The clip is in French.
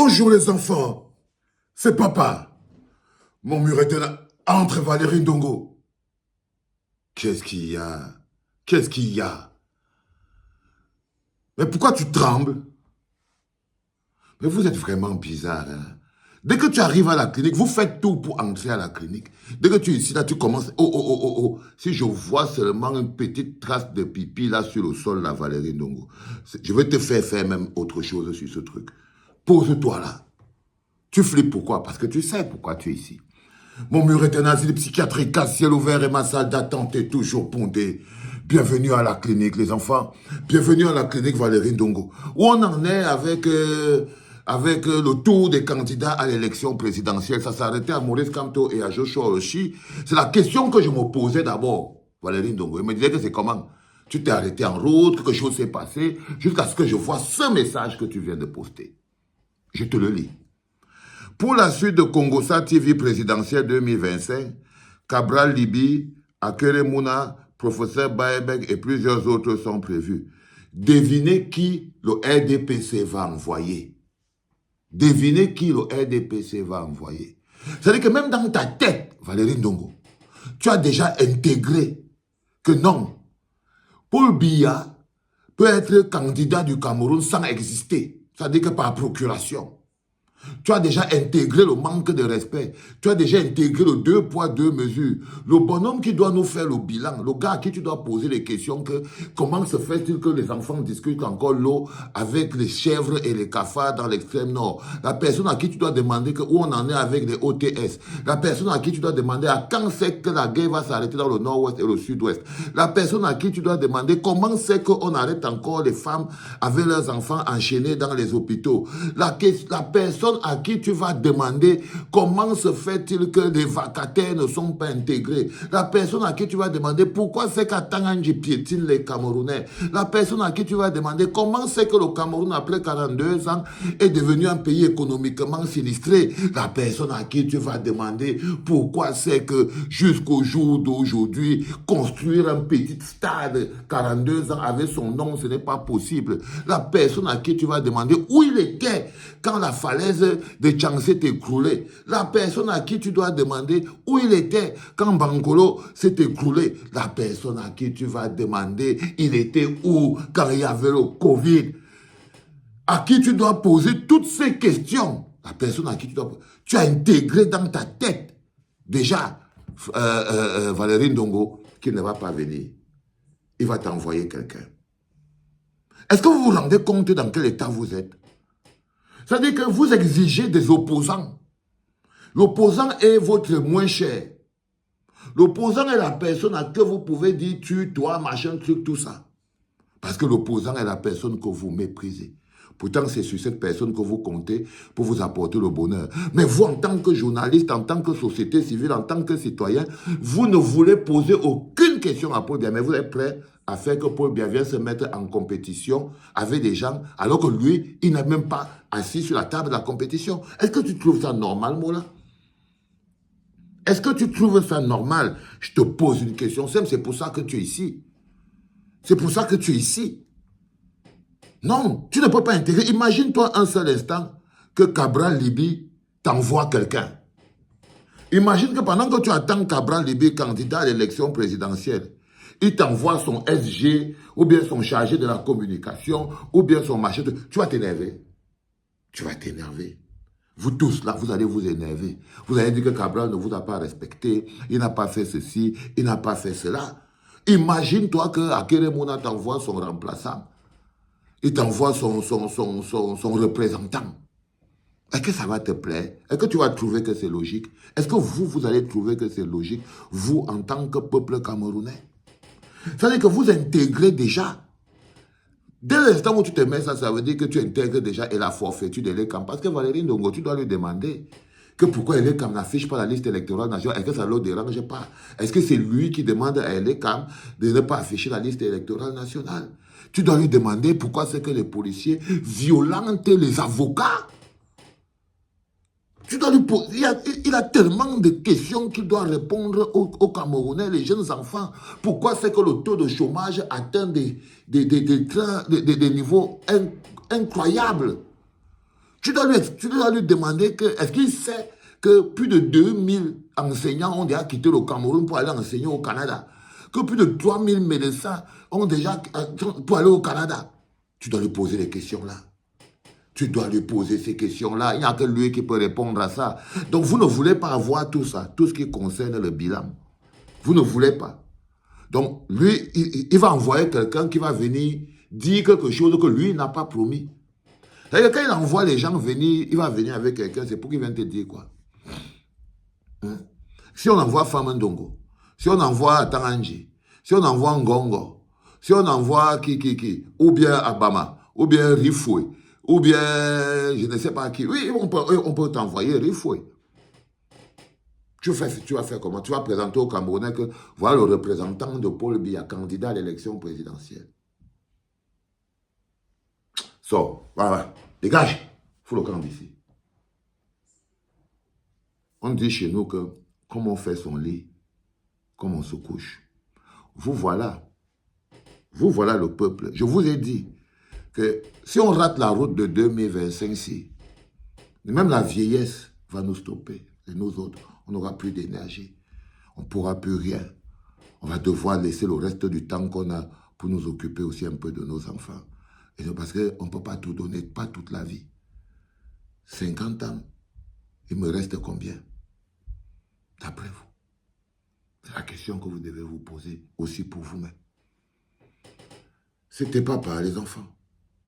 Bonjour les enfants, c'est papa. Mon mur est là. Entre Valérie Ndongo. Qu'est-ce qu'il y a? Qu'est-ce qu'il y a? Mais pourquoi tu trembles? Mais vous êtes vraiment bizarre, hein? Dès que tu arrives à la clinique, vous faites tout pour entrer à la clinique. Dès que tu es ici, là, tu commences... Oh, oh, oh, oh, oh. Si je vois seulement une petite trace de pipi là sur le sol, là, Valérie Ndongo, je vais te faire même autre chose sur ce truc. Pose-toi là. Tu flippes pourquoi? Parce que tu sais pourquoi tu es ici. Mon mur est un asile psychiatrique à ciel ouvert et ma salle d'attente est toujours bondée. Bienvenue à la clinique, les enfants. Bienvenue à la clinique Valérie Ndongo. Où on en est avec le tour des candidats à l'élection présidentielle. Ça s'arrêtait à Maurice Kamto et à Joshua Oshie. C'est la question que je me posais d'abord, Valérie Ndongo. Il me disait que c'est comment? Tu t'es arrêté en route, quelque chose s'est passé, jusqu'à ce que je vois ce message que tu viens de poster. Je te le lis. Pour la suite de Congosa TV présidentielle 2025, Cabral Libi, Akere Mouna, professeur Baebek et plusieurs autres sont prévus. Devinez qui le RDPC va envoyer. Devinez qui le RDPC va envoyer. C'est-à-dire que même dans ta tête, Valérie Ndongo, tu as déjà intégré que non, Paul Biya peut être candidat du Cameroun sans exister. C'est-à-dire que par procuration. Tu as déjà intégré le manque de respect. Tu as déjà intégré le 2 poids, 2 mesures. Le bonhomme qui doit nous faire le bilan, le gars à qui tu dois poser les questions que comment se fait-il que les enfants discutent encore l'eau avec les chèvres et les cafards dans l'extrême nord. La personne à qui tu dois demander où on en est avec les OTS. La personne à qui tu dois demander à quand c'est que la guerre va s'arrêter dans le nord-ouest et le sud-ouest. La personne à qui tu dois demander comment c'est qu'on arrête encore les femmes avec leurs enfants enchaînés dans les hôpitaux. La personne à qui tu vas demander comment se fait-il que les vacataires ne sont pas intégrés. La personne à qui tu vas demander pourquoi c'est qu'à Tanganji piétine les Camerounais. La personne à qui tu vas demander comment c'est que le Cameroun, après 42 ans, est devenu un pays économiquement sinistré. La personne à qui tu vas demander pourquoi c'est que jusqu'au jour d'aujourd'hui, construire un petit stade 42 ans avec son nom, ce n'est pas possible. La personne à qui tu vas demander où il était quand la falaise de Tchang s'est écroulée. La personne à qui tu dois demander où il était quand Bangolo s'est écroulé. La personne à qui tu vas demander il était où quand il y avait le Covid. À qui tu dois poser toutes ces questions. La personne à qui tu as intégré dans ta tête déjà Valérie Ndongo qui ne va pas venir. Il va t'envoyer quelqu'un. Est-ce que vous vous rendez compte dans quel état vous êtes? C'est-à-dire que vous exigez des opposants. L'opposant est votre moins cher. L'opposant est la personne à qui vous pouvez dire tu, toi, machin, truc, tout ça. Parce que l'opposant est la personne que vous méprisez. Pourtant, c'est sur cette personne que vous comptez pour vous apporter le bonheur. Mais vous, en tant que journaliste, en tant que société civile, en tant que citoyen, vous ne voulez poser aucune question à Paul Biya. Mais vous êtes prêt à faire que Paul Biya vienne se mettre en compétition avec des gens, alors que lui, il n'est même pas assis sur la table de la compétition. Est-ce que tu trouves ça normal, Mola? Est-ce que tu trouves ça normal? Je te pose une question simple, c'est pour ça que tu es ici. C'est pour ça que tu es ici. Non, tu ne peux pas intégrer. Imagine-toi un seul instant que Cabral Libi t'envoie quelqu'un. Imagine que pendant que tu attends Cabral Libi candidat à l'élection présidentielle, il t'envoie son SG, ou bien son chargé de la communication, ou bien son machin. Tu vas t'énerver. Tu vas t'énerver. Vous tous, là, vous allez vous énerver. Vous allez dire que Cabral ne vous a pas respecté, il n'a pas fait ceci, il n'a pas fait cela. Imagine-toi que Akere Mouna t'envoie son remplaçant. Il t'envoie son représentant. Est-ce que ça va te plaire? Est-ce que tu vas trouver que c'est logique? Est-ce que vous allez trouver que c'est logique, vous, en tant que peuple camerounais? C'est-à-dire que vous intégrez déjà. Dès l'instant où tu te mets ça, ça veut dire que tu intègres déjà et la forfaiture de l'ECAM. Parce que Valérie Ndongo, tu dois lui demander que pourquoi l'ECAM n'affiche pas la liste électorale nationale. Est-ce que ça ne le dérange pas? Est-ce que c'est lui qui demande à l'ECAM de ne pas afficher la liste électorale nationale? Tu dois lui demander pourquoi c'est que les policiers violentent les avocats. Tu dois lui poser, il a tellement de questions qu'il doit répondre aux Camerounais, les jeunes enfants. Pourquoi c'est que le taux de chômage atteint des niveaux incroyables? Tu dois lui demander que, est-ce qu'il sait que plus de 2000 enseignants ont déjà quitté le Cameroun pour aller enseigner au Canada, que plus de 3000 médecins ont déjà pour aller au Canada. Tu dois lui poser les questions là. Tu dois lui poser ces questions-là. Il n'y a que lui qui peut répondre à ça. Donc, vous ne voulez pas avoir tout ça, tout ce qui concerne le bilan. Vous ne voulez pas. Donc, lui, il va envoyer quelqu'un qui va venir dire quelque chose que lui n'a pas promis. Et quand il envoie les gens venir, il va venir avec quelqu'un, c'est pour qu'il vienne te dire quoi. Hein? Si on envoie Famandongo, si on envoie Tanganji, si on envoie Ngongo, si on envoie qui, ou bien Abama, ou bien Rifoué, ou bien, je ne sais pas qui. Oui, on peut t'envoyer Rifoué. Tu vas faire comment? Tu vas présenter au Camerounais que voilà le représentant de Paul Biya, candidat à l'élection présidentielle. Sors, voilà, dégage, fous le camp d'ici. On dit chez nous que comme on fait son lit, comme on se couche. Vous voilà le peuple. Je vous ai dit que si on rate la route de 2025, même la vieillesse va nous stopper. Et nous autres, on n'aura plus d'énergie. On ne pourra plus rien. On va devoir laisser le reste du temps qu'on a pour nous occuper aussi un peu de nos enfants. Et parce qu'on ne peut pas tout donner, pas toute la vie. 50 ans, il me reste combien? D'après vous? C'est la question que vous devez vous poser aussi pour vous-même. C'était pas par les enfants.